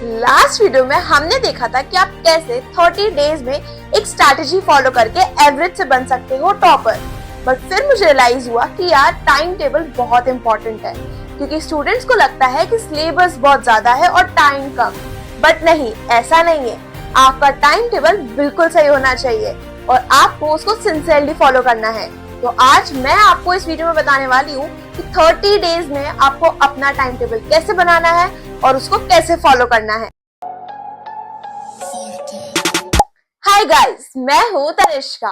Last video में हमने देखा था कि आप कैसे 30 डेज में एक स्ट्रैटेजी फॉलो करके एवरेज से बन सकते हो टॉपर। बट फिर मुझे रियलाइज हुआ कि यार टाइम टेबल बहुत इंपॉर्टेंट है, क्योंकि स्टूडेंट्स को लगता है कि सिलेबस बहुत ज्यादा है और टाइम कम। बट नहीं, ऐसा नहीं है। आपका टाइम टेबल बिल्कुल सही होना चाहिए और आपको उसको सिंसियरली फॉलो करना है। तो आज मैं आपको इस वीडियो में बताने वाली हूँ कि 30 डेज में आपको अपना टाइम टेबल कैसे बनाना है और उसको कैसे फॉलो करना है। हाय गाइस, मैं हूँ तनिष्का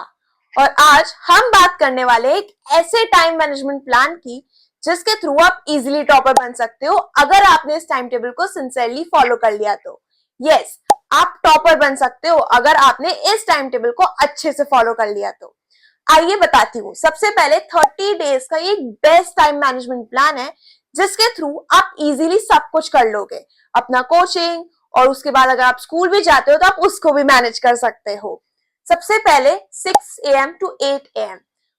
और आज हम बात करने वाले एक ऐसे टाइम मैनेजमेंट प्लान की जिसके थ्रू आप इजीली टॉपर बन सकते हो अगर आपने इस टाइम टेबल को सिंसियरली फॉलो कर लिया तो। यस, आप टॉपर बन सकते हो अगर आपने इस टाइम टेबल को अच्छे से फॉलो कर लिया तो। आइए बताती हूँ। सबसे पहले 30 डेज का एक बेस्ट टाइम मैनेजमेंट प्लान है जिसके थ्रू आप इजीली सब कुछ कर लोगे, अपना कोचिंग और उसके बाद अगर आप स्कूल भी जाते हो तो आप उसको भी मैनेज कर सकते हो। सबसे पहले 6 AM to 8 AM।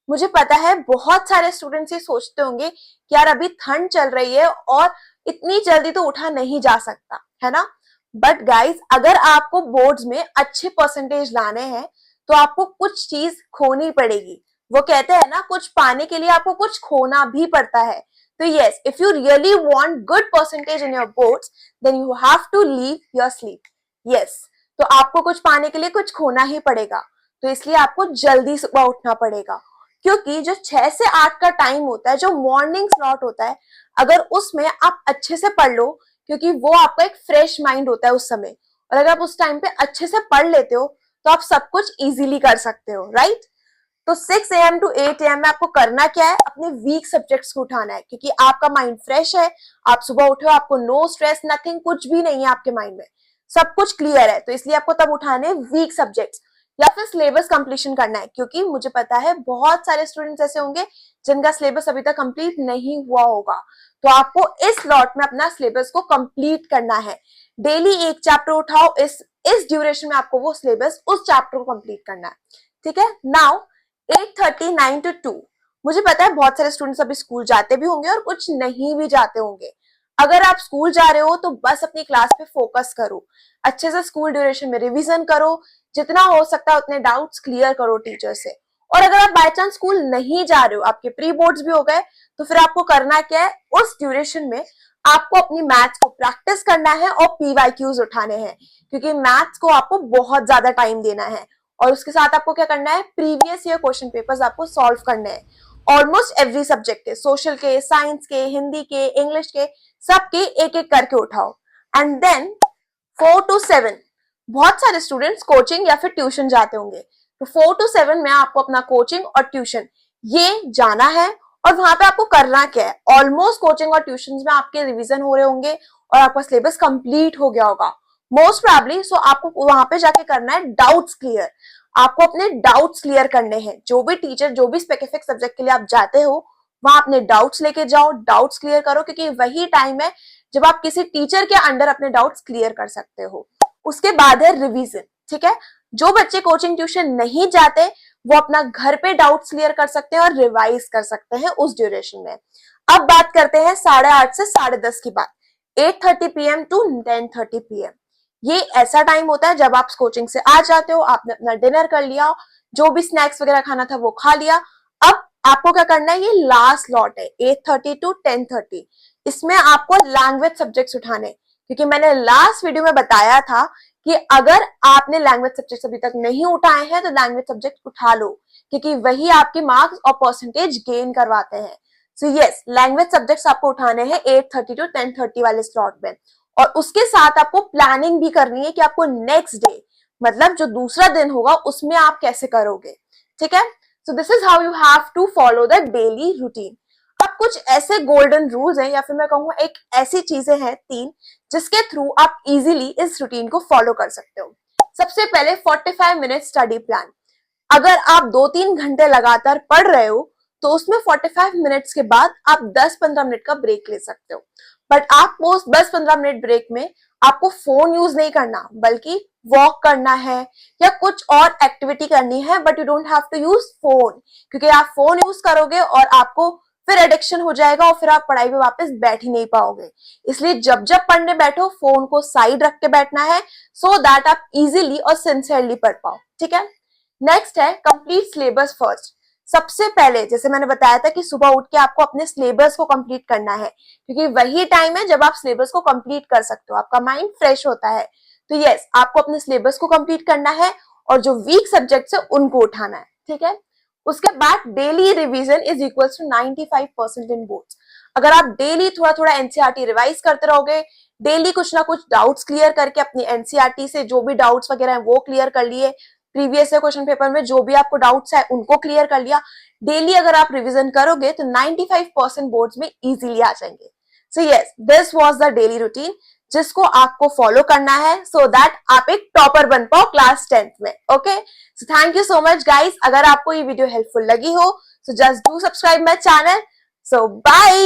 मुझे पता है बहुत सारे स्टूडेंट्स ये सोचते होंगे कि यार अभी ठंड चल रही है और इतनी जल्दी तो उठा नहीं जा सकता, है ना। बट गाइज, अगर आपको बोर्ड्स में अच्छे परसेंटेज लाने हैं तो आपको कुछ चीज खोनी पड़ेगी। वो कहते हैं ना, कुछ पाने के लिए आपको कुछ खोना भी पड़ता है। तो yes, if you really want good percentage in your boards then you have to leave your sleep. Yes, तो आपको कुछ पाने के लिए कुछ खोना ही पड़ेगा। तो इसलिए आपको जल्दी सुबह उठना पड़ेगा, क्योंकि जो 6 से 8 का टाइम होता है, जो मॉर्निंग स्लॉट होता है, अगर उसमें आप अच्छे से पढ़ लो, क्योंकि वो आपका एक फ्रेश माइंड होता है उस समय, और अगर आप उस टाइम पे अच्छे से पढ़ लेते हो तो आप सब कुछ इजीली कर सकते हो, राइट। तो 6 AM to 8 AM में आपको करना क्या है, अपने वीक सब्जेक्ट्स को उठाना है, क्योंकि आपका माइंड फ्रेश है। आप सुबह उठे हो, आपको नो स्ट्रेस, नथिंग, कुछ भी नहीं है आपके माइंड में, सब कुछ क्लियर है। तो इसलिए आपको तब उठाने वीक सब्जेक्ट्स या फिर सिलेबस कंप्लीशन करना है, क्योंकि मुझे पता है बहुत सारे स्टूडेंट्स ऐसे होंगे जिनका सिलेबस अभी तक कंप्लीट नहीं हुआ होगा। तो आपको इस लॉट में अपना सिलेबस को कंप्लीट करना है। डेली एक चैप्टर उठाओ, इस ड्यूरेशन में आपको वो सिलेबस उस चैप्टर को कंप्लीट करना है, ठीक है। Now 8:30 9 to 2। मुझे पता है बहुत सारे स्टूडेंट्स अभी स्कूल जाते भी होंगे और कुछ नहीं भी जाते होंगे। अगर आप स्कूल जा रहे हो तो बस अपनी क्लास पे फोकस करो, अच्छे से स्कूल ड्यूरेशन में रिवीजन करो, जितना हो सकता है उतने डाउट्स क्लियर करो टीचर से। और अगर आप बाय चांस स्कूल नहीं जा रहे हो, आपके प्री बोर्ड्स भी हो गए, तो फिर आपको करना क्या है, उस ड्यूरेशन में आपको अपनी मैथ्स को प्रैक्टिस करना है और PYQs उठाने हैं, क्योंकि मैथ्स को आपको बहुत ज्यादा टाइम देना है। और उसके साथ आपको क्या करना है, प्रीवियस ईयर क्वेश्चन पेपर्स आपको सॉल्व करने हैं, ऑलमोस्ट एवरी सब्जेक्ट के, सोशल के, साइंस के, हिंदी के, इंग्लिश के, सबके एक एक करके उठाओ। एंड देन 4 to 7 बहुत सारे स्टूडेंट्स कोचिंग या फिर ट्यूशन जाते होंगे, तो 4 to 7 में आपको अपना कोचिंग और ट्यूशन ये जाना है। और वहां पे आपको करना क्या है, ऑलमोस्ट कोचिंग और ट्यूशन में आपके रिवीजन हो रहे होंगे और आपका सिलेबस कंप्लीट हो गया होगा मोस्ट प्रोबेबली। सो आपको वहां पे जाके करना है डाउट्स क्लियर। आपको अपने डाउट्स क्लियर करने हैं, जो भी टीचर, जो भी स्पेसिफिक सब्जेक्ट के लिए आप जाते हो वहां अपने डाउट्स लेके जाओ, डाउट्स क्लियर करो, क्योंकि वही टाइम है जब आप किसी टीचर के अंडर अपने डाउट्स क्लियर कर सकते हो। उसके बाद है रिवीजन, ठीक है। जो बच्चे कोचिंग ट्यूशन नहीं जाते वो अपना घर पे डाउट्स क्लियर कर सकते हैं और रिवाइज कर सकते हैं उस ड्यूरेशन में। अब बात करते हैं 8:30 से 10:30 की बात। 8:30 PM to 10:30 PM ये ऐसा टाइम होता है जब आप कोचिंग से आ जाते हो, आपने अपना डिनर कर लिया, जो भी स्नैक्स वगैरह खाना था वो खा लिया। अब आपको क्या करना है, ये लास्ट लॉट है 8:30 to 10:30। इसमें आपको लैंग्वेज सब्जेक्ट्स उठाने, क्योंकि मैंने लास्ट वीडियो में बताया था कि अगर आपने लैंग्वेज सब्जेक्ट्स अभी तक नहीं उठाए हैं तो लैंग्वेज सब्जेक्ट उठा लो, क्योंकि वही आपके मार्क्स और परसेंटेज गेन करवाते हैं। सो यस, लैंग्वेज सब्जेक्ट्स आपको उठाने हैं 8:30 to 10:30 वाले स्लॉट में। और उसके साथ आपको प्लानिंग भी करनी है कि आपको नेक्स्ट डे, मतलब जो दूसरा दिन होगा, उसमें आप कैसे करोगे, ठीक है। So this is how you have to follow the daily routine. अब कुछ ऐसे गोल्डन रूल्स हैं, या फिर मैं कहूंगा एक ऐसी चीजें हैं 3 जिसके थ्रू आप इजीली इस रूटीन को फॉलो कर सकते हो। सबसे पहले 45 मिनट स्टडी प्लान। अगर आप 2-3 घंटे लगातार पढ़ रहे हो तो उसमें 45 मिनट्स के बाद आप 10-15 मिनट का ब्रेक ले सकते हो। बट आपको उस 10-15 मिनट ब्रेक में आपको फोन यूज नहीं करना, बल्कि वॉक करना है या कुछ और एक्टिविटी करनी है, but you don't have to use phone, क्योंकि आप फोन यूज करोगे और आपको फिर एडिक्शन हो जाएगा और फिर आप पढ़ाई पे वापस बैठ ही नहीं पाओगे। इसलिए जब जब पढ़ने बैठो फोन को साइड रख के बैठना है, सो दैट आप इजीली और सिंसियरली पढ़ पाओ। ठीक है, नेक्स्ट है कंप्लीट सिलेबस फर्स्ट। सबसे पहले जैसे मैंने बताया था कि सुबह उठ के आपको अपने सिलेबस को कंप्लीट करना है, क्योंकि वही टाइम है जब आप सिलेबस को कंप्लीट कर सकते हो, आपका माइंड फ्रेश होता है। तो यस, आपको अपने सिलेबस को कंप्लीट करना है और जो वीक सब्जेक्ट्स है उनको उठाना है। ठीक है, उसके बाद daily revision is equal to 95% in boards. अगर आप डेली थोड़ा थोड़ा एनसीईआरटी रिवाइज करते रहोगे, डेली कुछ ना कुछ डाउट्स क्लियर करके अपनी एनसीईआरटी से जो भी डाउट्स वगैरह है वो क्लियर कर लिए, प्रीवियस क्वेश्चन पेपर में जो भी आपको डाउट्स है उनको क्लियर कर लिया, डेली अगर आप रिवीजन करोगे तो 95% बोर्ड्स में इजीली आ जाएंगे। So yes, this was the daily routine जिसको आपको फॉलो करना है सो दैट आप एक टॉपर बन पाओ क्लास 10th में। Okay, so thank you so much guys. अगर आपको ये वीडियो हेल्पफुल लगी हो so just do subscribe my channel. So bye.